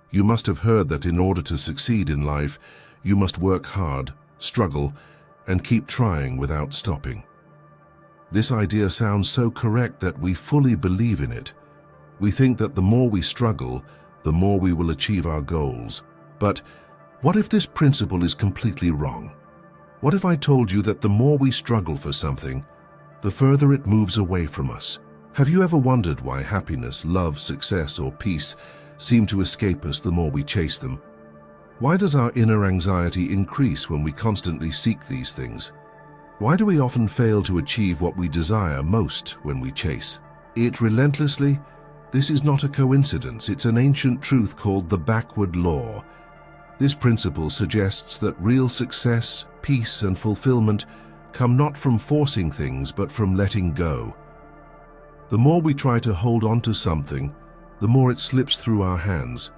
You must have heard that in order to succeed in life, you must work hard, struggle, and keep trying without stopping. This idea sounds so correct that we fully believe in it. We think that the more we struggle, the more we will achieve our goals. But what if this principle is completely wrong? What if I told you that the more we struggle for something, the further it moves away from us? Have you ever wondered why happiness, love, success, or peace seem to escape us the more we chase them? Why does our inner anxiety increase when we constantly seek these things? Why do we often fail to achieve what we desire most when we chase it relentlessly? This is not a coincidence. It's an ancient truth called the backward law. This principle suggests that real success, peace, and fulfillment come not from forcing things, but from letting go. The more we try to hold on to something, the more it slips through our hands.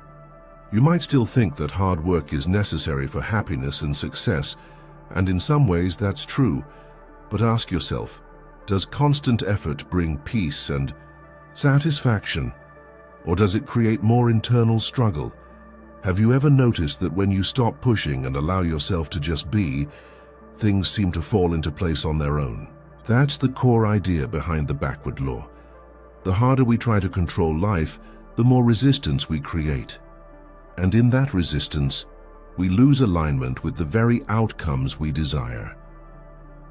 You might still think that hard work is necessary for happiness and success, and in some ways that's true. But ask yourself, does constant effort bring peace and satisfaction, or does it create more internal struggle? Have you ever noticed that when you stop pushing and allow yourself to just be, things seem to fall into place on their own? That's the core idea behind the backward law. The harder we try to control life, the more resistance we create. And in that resistance, we lose alignment with the very outcomes we desire.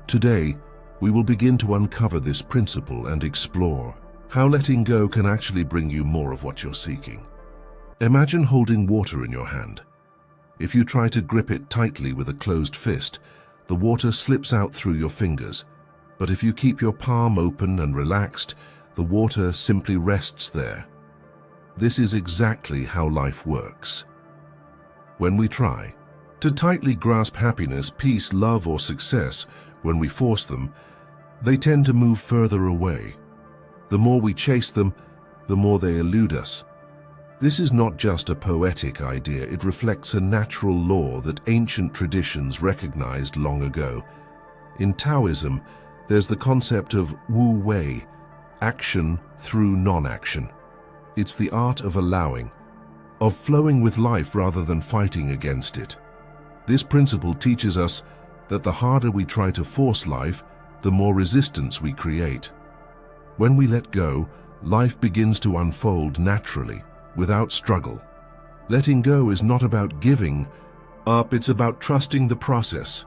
Today, we will begin to uncover this principle and explore how letting go can actually bring you more of what you're seeking. Imagine holding water in your hand. If you try to grip it tightly with a closed fist, the water slips out through your fingers. But if you keep your palm open and relaxed, the water simply rests there. This is exactly how life works. When we try to tightly grasp happiness, peace, love, or success, when we force them, they tend to move further away. The more we chase them, the more they elude us. This is not just a poetic idea, it reflects a natural law that ancient traditions recognized long ago. In Taoism, there's the concept of Wu Wei, action through non-action. It's the art of allowing, of flowing with life rather than fighting against it. This principle teaches us that the harder we try to force life, the more resistance we create. When we let go, life begins to unfold naturally, without struggle. Letting go is not about giving up, it's about trusting the process.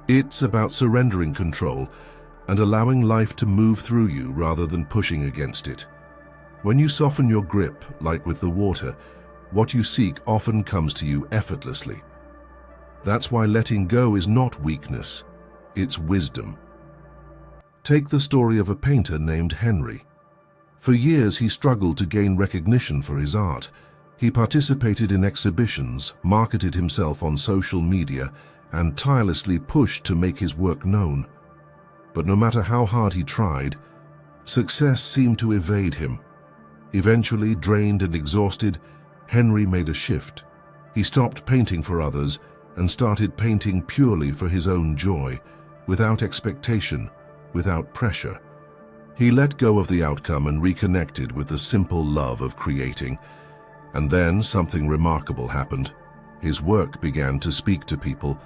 It's about surrendering control and allowing life to move through you rather than pushing against it. When you soften your grip, like with the water, what you seek often comes to you effortlessly. That's why letting go is not weakness, it's wisdom. Take the story of a painter named Henry. For years he struggled to gain recognition for his art. He participated in exhibitions, marketed himself on social media, and tirelessly pushed to make his work known. But no matter how hard he tried, success seemed to evade him. Eventually, drained and exhausted, Henry made a shift. He stopped painting for others and started painting purely for his own joy, without expectation, without pressure. He let go of the outcome and reconnected with the simple love of creating. And then something remarkable happened. His work began to speak to people.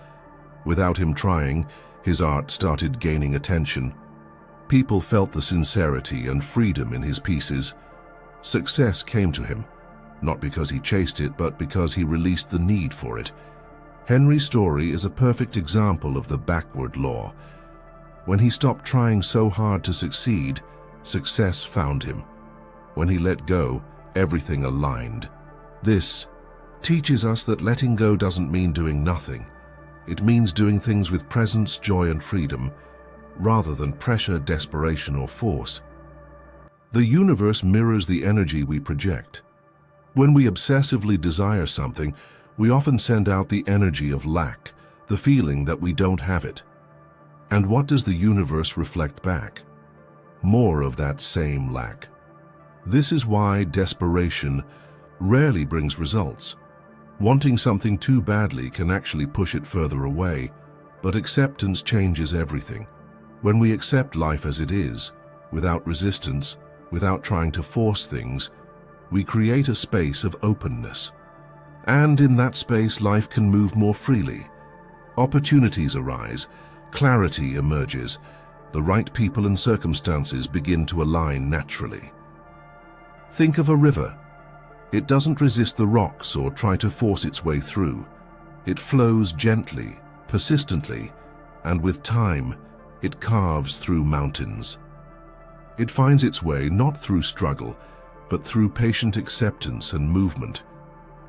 Without him trying, his art started gaining attention. People felt the sincerity and freedom in his pieces. Success came to him, not because he chased it, but because he released the need for it. Henry's story is a perfect example of the backward law. When he stopped trying so hard to succeed, success found him. When he let go, everything aligned. This teaches us that letting go doesn't mean doing nothing. It means doing things with presence, joy, and freedom, rather than pressure, desperation, or force. The universe mirrors the energy we project. When we obsessively desire something, we often send out the energy of lack, the feeling that we don't have it. And what does the universe reflect back? More of that same lack. This is why desperation rarely brings results. Wanting something too badly can actually push it further away, but acceptance changes everything. When we accept life as it is, without resistance, without trying to force things, we create a space of openness. And in that space, life can move more freely. Opportunities arise, clarity emerges, the right people and circumstances begin to align naturally. Think of a river. It doesn't resist the rocks or try to force its way through. It flows gently, persistently, and with time, it carves through mountains. It finds its way not through struggle, but through patient acceptance and movement.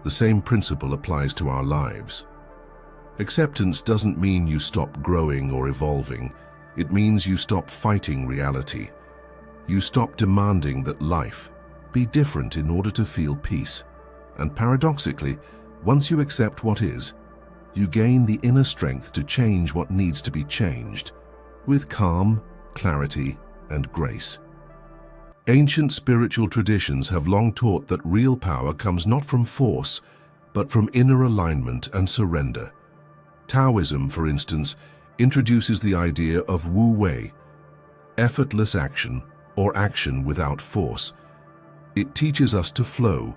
The same principle applies to our lives. Acceptance doesn't mean you stop growing or evolving. It means you stop fighting reality. You stop demanding that life be different in order to feel peace. And paradoxically, once you accept what is, you gain the inner strength to change what needs to be changed, with calm, clarity, and grace. Ancient spiritual traditions have long taught that real power comes not from force, but from inner alignment and surrender. Taoism, for instance, introduces the idea of Wu Wei, effortless action or action without force. It teaches us to flow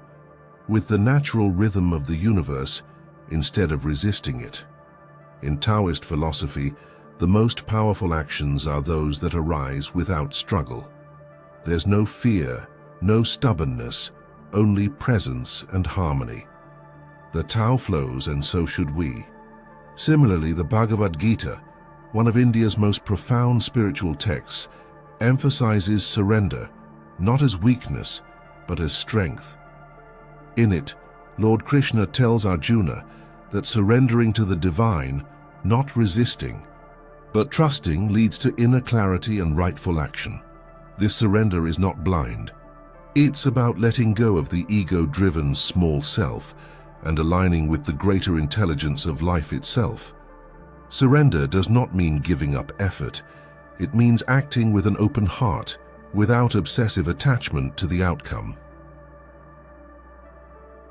with the natural rhythm of the universe instead of resisting it. In Taoist philosophy, the most powerful actions are those that arise without struggle. There's no fear, no stubbornness, only presence and harmony. The Tao flows, and so should we. Similarly, the Bhagavad Gita, one of India's most profound spiritual texts, emphasizes surrender, not as weakness, but as strength. In it, Lord Krishna tells Arjuna that surrendering to the divine, not resisting, but trusting, leads to inner clarity and rightful action. This surrender is not blind. It's about letting go of the ego-driven small self and aligning with the greater intelligence of life itself. Surrender does not mean giving up effort. It means acting with an open heart, without obsessive attachment to the outcome.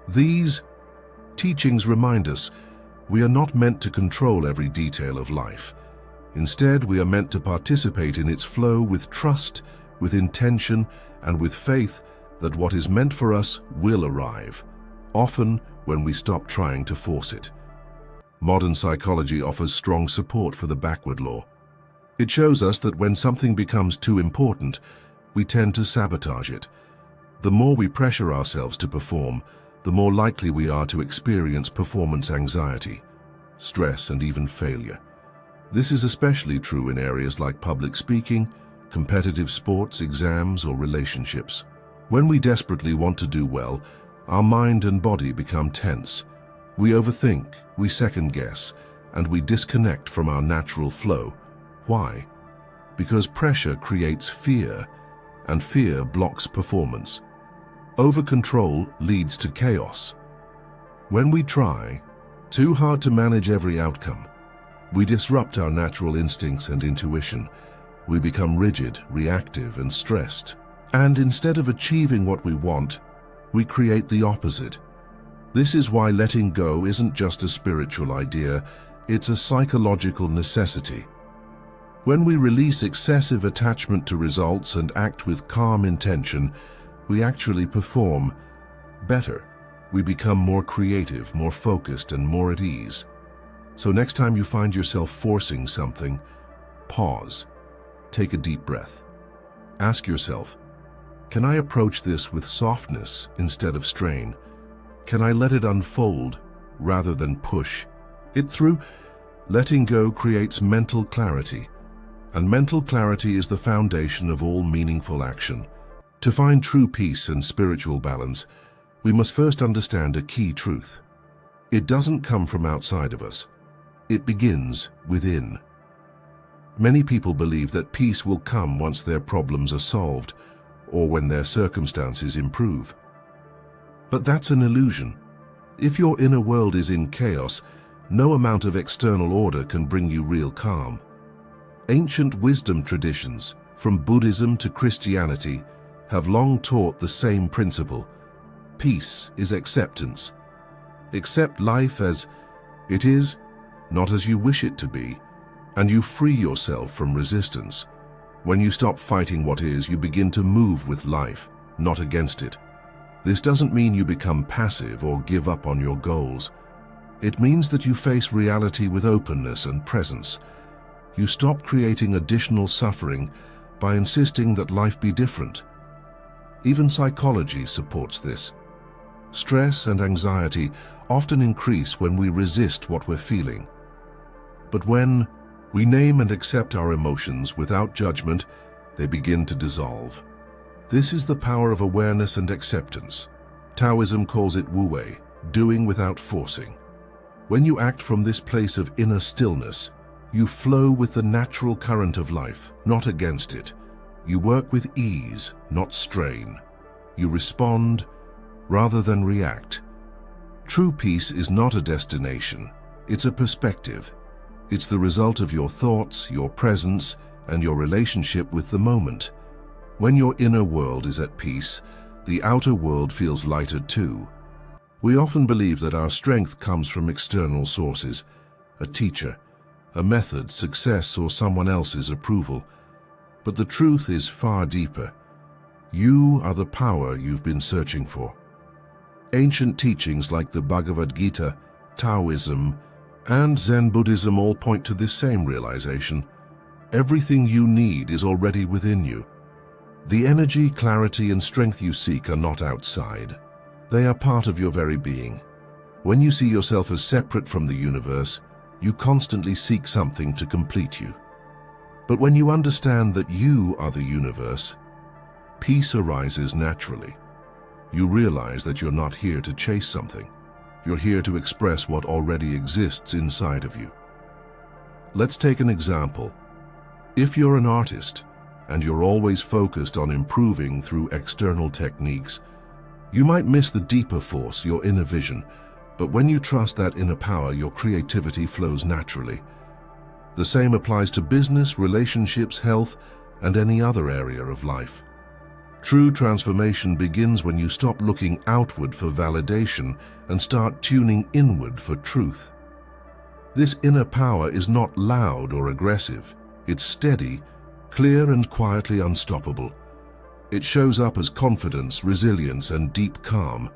These teachings remind us we are not meant to control every detail of life. Instead, we are meant to participate in its flow with trust, with intention, and with faith that what is meant for us will arrive, often when we stop trying to force it. Modern psychology offers strong support for the backward law. It shows us that when something becomes too important, we tend to sabotage it. The more we pressure ourselves to perform, the more likely we are to experience performance anxiety, stress, and even failure. This is especially true in areas like public speaking, competitive sports, exams, or relationships. When we desperately want to do well, our mind and body become tense. We overthink, we second-guess, and we disconnect from our natural flow. Why? Because pressure creates fear, and fear blocks performance. Over-control leads to chaos. When we try too hard to manage every outcome, we disrupt our natural instincts and intuition. We become rigid, reactive, and stressed. And instead of achieving what we want, we create the opposite. This is why letting go isn't just a spiritual idea, it's a psychological necessity. When we release excessive attachment to results and act with calm intention, we actually perform better. We become more creative, more focused, and more at ease. So next time you find yourself forcing something, pause. Take a deep breath. Ask yourself, can I approach this with softness instead of strain? Can I let it unfold rather than push it through? Letting go creates mental clarity, and mental clarity is the foundation of all meaningful action. To find true peace and spiritual balance, we must first understand a key truth. It doesn't come from outside of us. It begins within. Many people believe that peace will come once their problems are solved or when their circumstances improve. But that's an illusion. If your inner world is in chaos, no amount of external order can bring you real calm. Ancient wisdom traditions, from Buddhism to Christianity, have long taught the same principle. Peace is acceptance. Accept life as it is, not as you wish it to be, and you free yourself from resistance. When you stop fighting what is, you begin to move with life, not against it. This doesn't mean you become passive or give up on your goals. It means that you face reality with openness and presence. You stop creating additional suffering by insisting that life be different. Even psychology supports this. Stress and anxiety often increase when we resist what we're feeling. But when we name and accept our emotions without judgment, they begin to dissolve. This is the power of awareness and acceptance. Taoism calls it wu-wei, doing without forcing. When you act from this place of inner stillness, you flow with the natural current of life, not against it. You work with ease, not strain. You respond rather than react. True peace is not a destination, it's a perspective. It's the result of your thoughts, your presence, and your relationship with the moment. When your inner world is at peace, the outer world feels lighter too. We often believe that our strength comes from external sources, a teacher, a method, success, or someone else's approval. But the truth is far deeper. You are the power you've been searching for. Ancient teachings like the Bhagavad Gita, Taoism, and Zen Buddhism all point to this same realization. Everything you need is already within you. The energy, clarity, and strength you seek are not outside. They are part of your very being. When you see yourself as separate from the universe, you constantly seek something to complete you. But when you understand that you are the universe, peace arises naturally. You realize that you're not here to chase something. You're here to express what already exists inside of you. Let's take an example. If you're an artist and you're always focused on improving through external techniques, you might miss the deeper force, your inner vision. But when you trust that inner power, your creativity flows naturally. The same applies to business, relationships, health, and any other area of life. True transformation begins when you stop looking outward for validation and start tuning inward for truth. This inner power is not loud or aggressive. It's steady, clear, and quietly unstoppable. It shows up as confidence, resilience, and deep calm.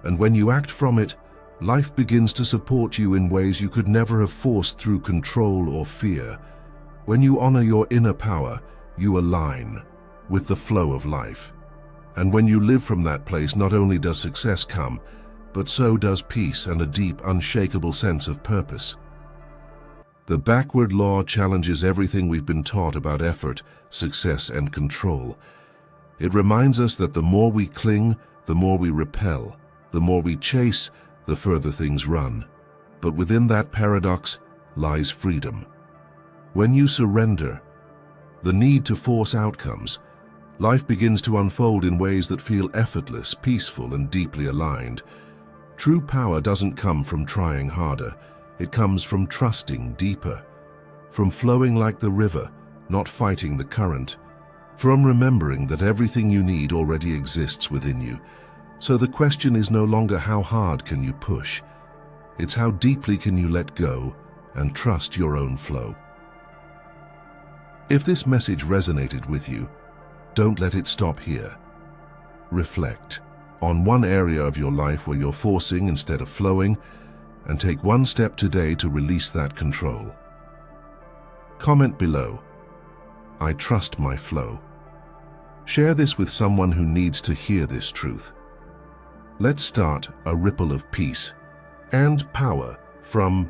And when you act from it, life begins to support you in ways you could never have forced through control or fear. When you honor your inner power, you align with the flow of life. And when you live from that place, not only does success come, but so does peace and a deep, unshakable sense of purpose. The backward law challenges everything we've been taught about effort, success, and control. It reminds us that the more we cling, the more we repel. The more we chase, the further things run. But within that paradox lies freedom. When you surrender the need to force outcomes, life begins to unfold in ways that feel effortless, peaceful, and deeply aligned. True power doesn't come from trying harder. It comes from trusting deeper, from flowing like the river, not fighting the current, from remembering that everything you need already exists within you. So the question is no longer how hard can you push, it's how deeply can you let go and trust your own flow. If this message resonated with you, don't let it stop here. Reflect on one area of your life where you're forcing instead of flowing, and take one step today to release that control. Comment below, "I trust my flow." Share this with someone who needs to hear this truth. Let's start a ripple of peace and power from